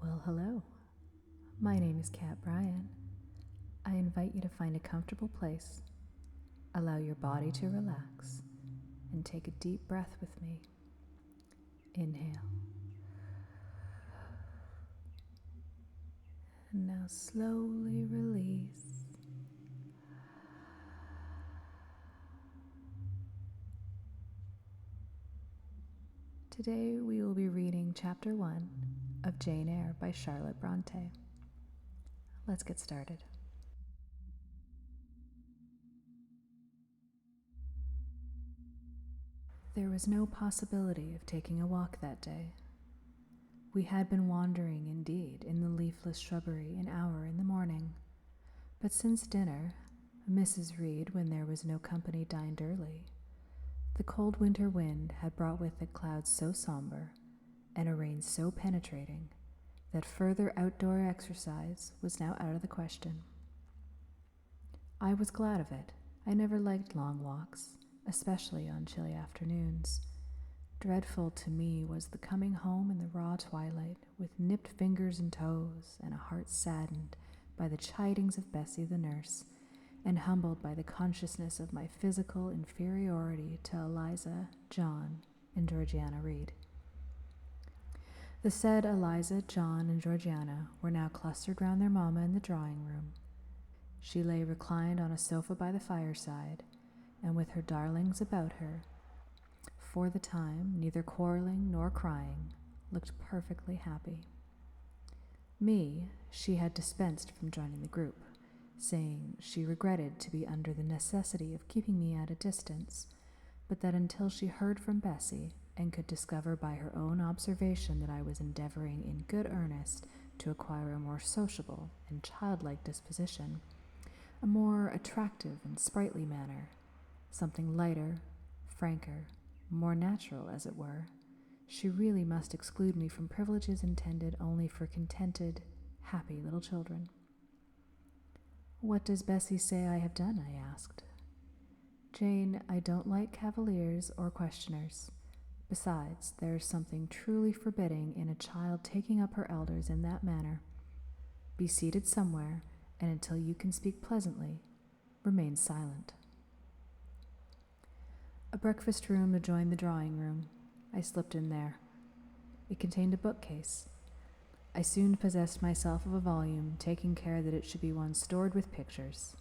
Well, hello. My name is Kat Bryan. I invite you to find a comfortable place, allow your body to relax, and take a deep breath with me. Inhale. And now slowly release. Today we will be reading Chapter 1 of Jane Eyre by Charlotte Bronte. Let's get started. There was no possibility of taking a walk that day. We had been wandering, indeed, in the leafless shrubbery an hour in the morning, but since dinner, Mrs. Reed, when there was no company, dined early. The cold winter wind had brought with it clouds so somber and a rain so penetrating that further outdoor exercise was now out of the question. I was glad of it. I never liked long walks, especially on chilly afternoons. Dreadful to me was the coming home in the raw twilight, with nipped fingers and toes, and a heart saddened by the chidings of Bessie the nurse, and humbled by the consciousness of my physical inferiority to Eliza, John, and Georgiana Reed. The said Eliza, John, and Georgiana were now clustered round their mamma in the drawing-room. She lay reclined on a sofa by the fireside, and with her darlings about her, for the time neither quarreling nor crying, looked perfectly happy. Me she had dispensed from joining the group, saying she regretted to be under the necessity of keeping me at a distance, but that until she heard from Bessie, and could discover by her own observation that I was endeavoring in good earnest to acquire a more sociable and childlike disposition, a more attractive and sprightly manner, something lighter, franker, more natural, as it were, she really must exclude me from privileges intended only for contented, happy little children. "What does Bessie say I have done?" I asked. "Jane, I don't like cavaliers or questioners. Besides, there is something truly forbidding in a child taking up her elders in that manner. Be seated somewhere, and until you can speak pleasantly, remain silent." A breakfast room adjoined the drawing room. I slipped in there. It contained a bookcase. I soon possessed myself of a volume, taking care that it should be one stored with pictures.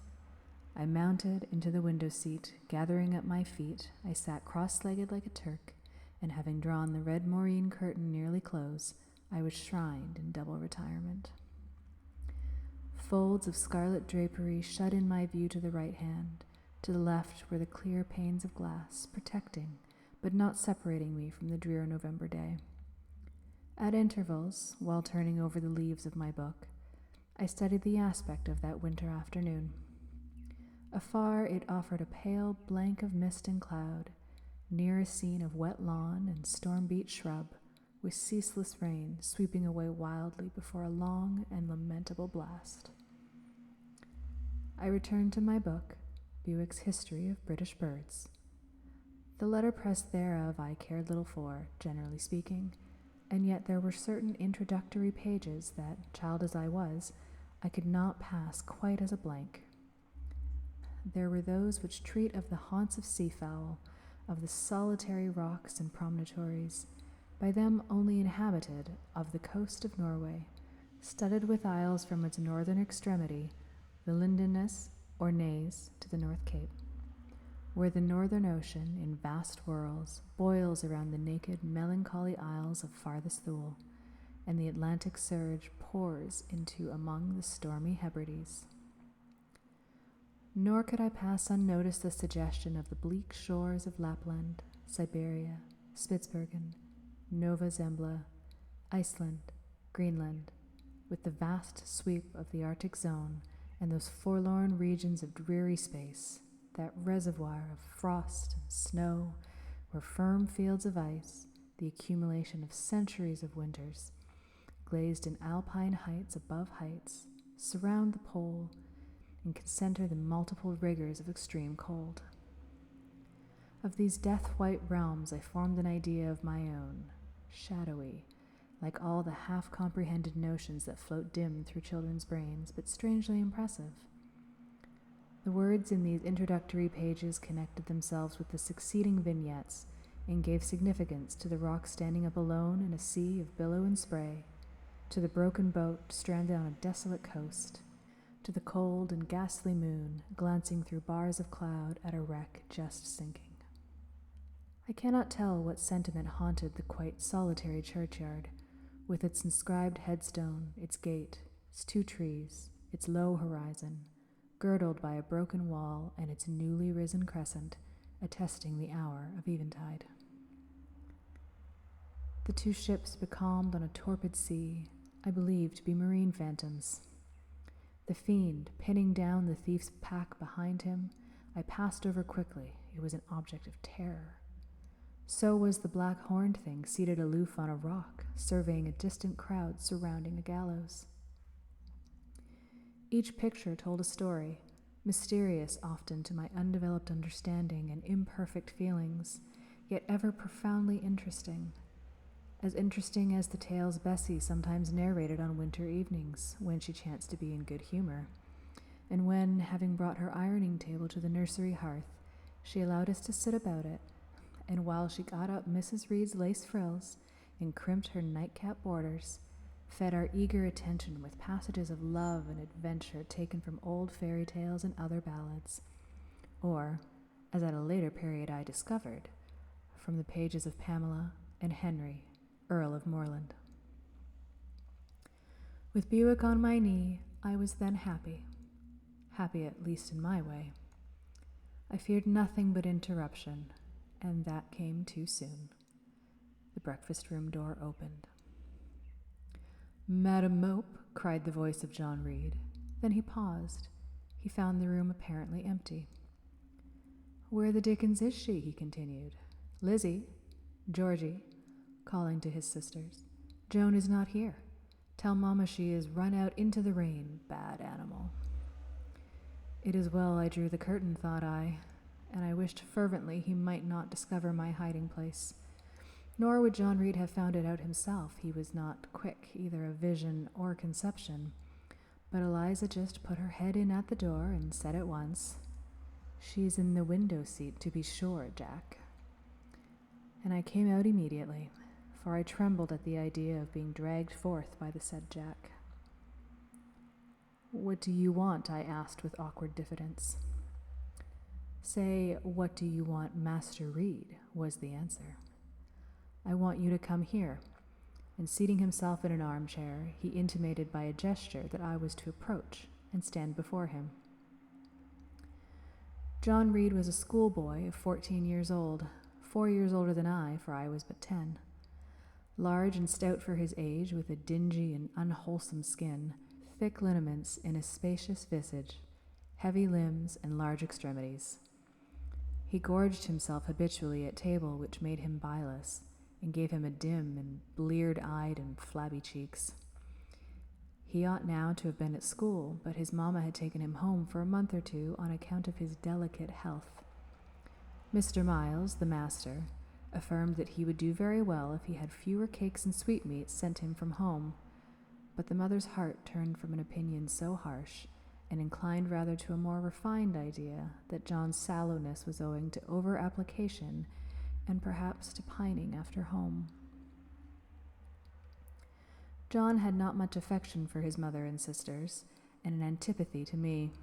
I mounted into the window seat. Gathering up my feet, I sat cross-legged like a Turk, and having drawn the red moreen curtain nearly close, I was shrined in double retirement. Folds of scarlet drapery shut in my view to the right hand. To the left were the clear panes of glass, protecting, but not separating me from the drear November day. At intervals, while turning over the leaves of my book, I studied the aspect of that winter afternoon. Afar it offered a pale blank of mist and cloud, near a scene of wet lawn and storm-beat shrub, with ceaseless rain sweeping away wildly before a long and lamentable blast. I returned to my book, Bewick's History of British Birds. The letterpress thereof I cared little for, generally speaking, and yet there were certain introductory pages that, child as I was, I could not pass quite as a blank. There were those which treat of the haunts of seafowl, of the solitary rocks and promontories, by them only inhabited, of the coast of Norway, studded with isles from its northern extremity, the Lindeness or Naze, to the North Cape, where the northern ocean, in vast whirls, boils around the naked, melancholy isles of farthest Thule, and the Atlantic surge pours into among the stormy Hebrides. Nor could I pass unnoticed the suggestion of the bleak shores of Lapland, Siberia, Spitzbergen, Nova Zembla, Iceland, Greenland, with the vast sweep of the Arctic zone and those forlorn regions of dreary space, that reservoir of frost and snow, where firm fields of ice, the accumulation of centuries of winters, glazed in alpine heights above heights, surround the pole and concentre the multiple rigors of extreme cold. Of these death-white realms I formed an idea of my own, shadowy, like all the half-comprehended notions that float dim through children's brains, but strangely impressive. The words in these introductory pages connected themselves with the succeeding vignettes and gave significance to the rock standing up alone in a sea of billow and spray, to the broken boat stranded on a desolate coast, to the cold and ghastly moon glancing through bars of cloud at a wreck just sinking. I cannot tell what sentiment haunted the quite solitary churchyard, with its inscribed headstone, its gate, its 2 trees, its low horizon, girdled by a broken wall and its newly risen crescent, attesting the hour of eventide. The 2 ships becalmed on a torpid sea, I believed to be marine phantoms. The fiend pinning down the thief's pack behind him, I passed over quickly. It was an object of terror. So was the black-horned thing seated aloof on a rock, surveying a distant crowd surrounding a gallows. Each picture told a story, mysterious often to my undeveloped understanding and imperfect feelings, yet ever profoundly interesting. As interesting as the tales Bessie sometimes narrated on winter evenings, when she chanced to be in good humor, and when, having brought her ironing table to the nursery hearth, she allowed us to sit about it, and while she got up Mrs. Reed's lace frills and crimped her nightcap borders, fed our eager attention with passages of love and adventure taken from old fairy tales and other ballads, or, as at a later period I discovered, from the pages of Pamela and Henry, Earl of Morland. With Buick on my knee, I was then happy at least in my way. I feared nothing but interruption, and that came too soon. The breakfast room door opened. "Madam Mope," cried the voice of John Reed. Then he paused. He found the room apparently empty. "Where the dickens is she?" he continued. "Lizzie, Georgie," calling to his sisters, "Joan is not here. Tell Mamma she is run out into the rain, bad animal." It is well I drew the curtain, thought I, and I wished fervently he might not discover my hiding place. Nor would John Reed have found it out himself. He was not quick either of vision or conception. But Eliza just put her head in at the door and said at once, "She's in the window seat, to be sure, Jack." And I came out immediately, for I trembled at the idea of being dragged forth by the said Jack. "What do you want?" I asked with awkward diffidence. "Say, what do you want, Master Reed?" was the answer. "I want you to come here." And seating himself in an armchair, he intimated by a gesture that I was to approach and stand before him. John Reed was a schoolboy of 14 years old, 4 years older than I, for I was but 10. Large and stout for his age, with a dingy and unwholesome skin, thick lineaments in a spacious visage, heavy limbs, and large extremities. He gorged himself habitually at table, which made him bilious, and gave him a dim and bleared-eyed and flabby cheeks. He ought now to have been at school, but his mamma had taken him home for a month or 2 on account of his delicate health. Mr. Miles, the master, affirmed that he would do very well if he had fewer cakes and sweetmeats sent him from home, but the mother's heart turned from an opinion so harsh, and inclined rather to a more refined idea that John's sallowness was owing to over-application and perhaps to pining after home. John had not much affection for his mother and sisters, and an antipathy to me.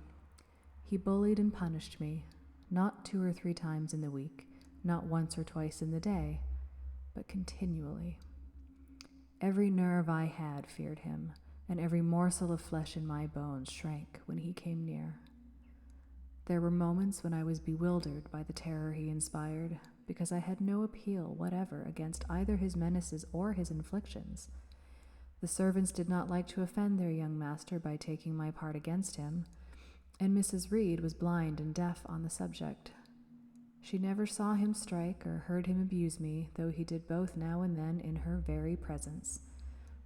He bullied and punished me, not 2 or 3 times in the week, not once or twice in the day, but continually. Every nerve I had feared him, and every morsel of flesh in my bones shrank when he came near. There were moments when I was bewildered by the terror he inspired, because I had no appeal whatever against either his menaces or his inflictions. The servants did not like to offend their young master by taking my part against him, and Mrs. Reed was blind and deaf on the subject. She never saw him strike or heard him abuse me, though he did both now and then in her very presence,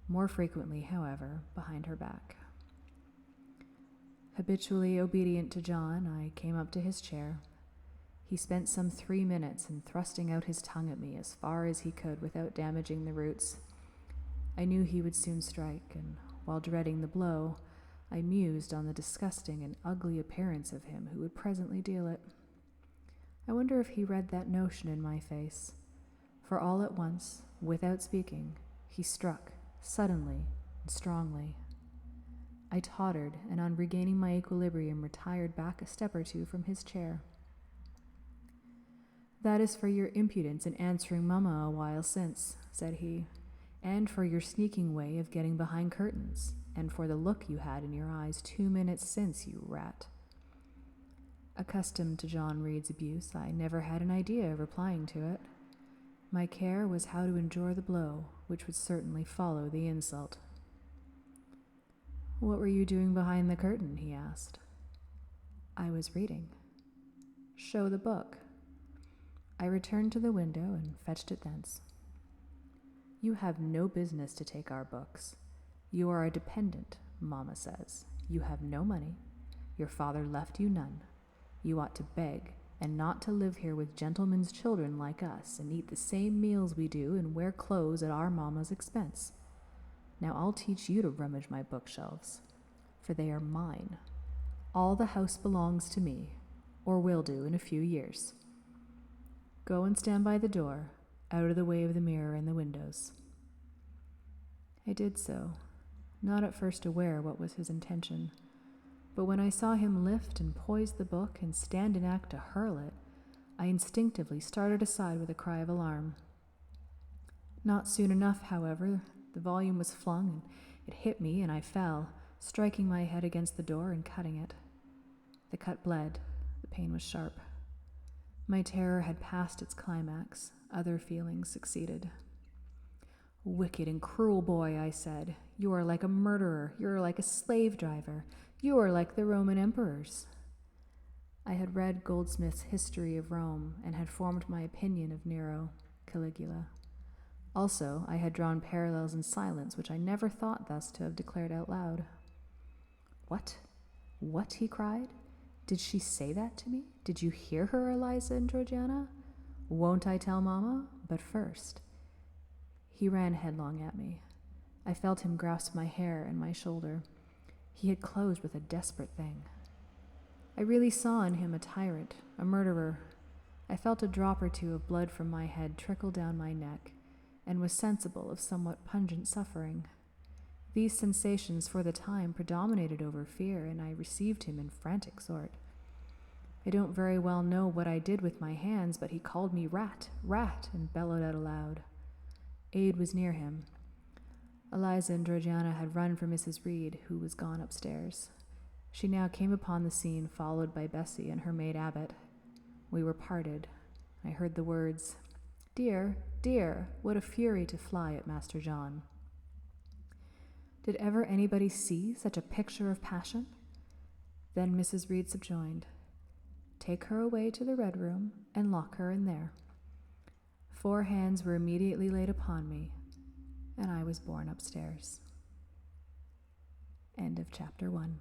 more frequently, however, behind her back. Habitually obedient to John, I came up to his chair. He spent some 3 minutes in thrusting out his tongue at me as far as he could without damaging the roots. I knew he would soon strike, and while dreading the blow, I mused on the disgusting and ugly appearance of him who would presently deal it. I wonder if he read that notion in my face, for all at once, without speaking, he struck, suddenly and strongly. I tottered, and on regaining my equilibrium, retired back a step or two from his chair. "That is for your impudence in answering Mamma a while since," said he, "and for your sneaking way of getting behind curtains, and for the look you had in your eyes 2 minutes since, you rat." Accustomed to John Reed's abuse, I never had an idea of replying to it. My care was how to endure the blow, which would certainly follow the insult. "What were you doing behind the curtain?" he asked. "I was reading." "Show the book." I returned to the window and fetched it thence. "You have no business to take our books. You are a dependent, Mamma says. You have no money. Your father left you none. You ought to beg, and not to live here with gentlemen's children like us, and eat the same meals we do, and wear clothes at our mamma's expense. Now I'll teach you to rummage my bookshelves, for they are mine. All the house belongs to me, or will do in a few years. Go and stand by the door, out of the way of the mirror and the windows." I did so, not at first aware what was his intention, but when I saw him lift and poise the book and stand in act to hurl it, I instinctively started aside with a cry of alarm. Not soon enough, however, the volume was flung, and it hit me, and I fell, striking my head against the door and cutting it. The cut bled. The pain was sharp. My terror had passed its climax. Other feelings succeeded. "Wicked and cruel boy," I said. "You are like a murderer. You are like a slave driver. You are like the Roman emperors." I had read Goldsmith's History of Rome and had formed my opinion of Nero, Caligula. Also, I had drawn parallels in silence which I never thought thus to have declared out loud. "What? What?" he cried. "Did she say that to me? Did you hear her, Eliza and Georgiana? Won't I tell Mamma? But first—" He ran headlong at me. I felt him grasp my hair and my shoulder. He had closed with a desperate thing. I really saw in him a tyrant, a murderer. I felt a drop or two of blood from my head trickle down my neck, and was sensible of somewhat pungent suffering. These sensations for the time predominated over fear, and I received him in frantic sort. I don't very well know what I did with my hands, but he called me rat, rat, and bellowed out aloud. Aid was near him. Eliza and Georgiana had run for Mrs. Reed, who was gone upstairs. She now came upon the scene, followed by Bessie and her maid Abbot. We were parted. I heard the words, "Dear, dear, what a fury to fly at Master John." Did ever anybody see such a picture of passion? Then Mrs. Reed subjoined, "Take her away to the Red Room and lock her in there." 4 hands were immediately laid upon me, and I was borne upstairs. End of chapter 1.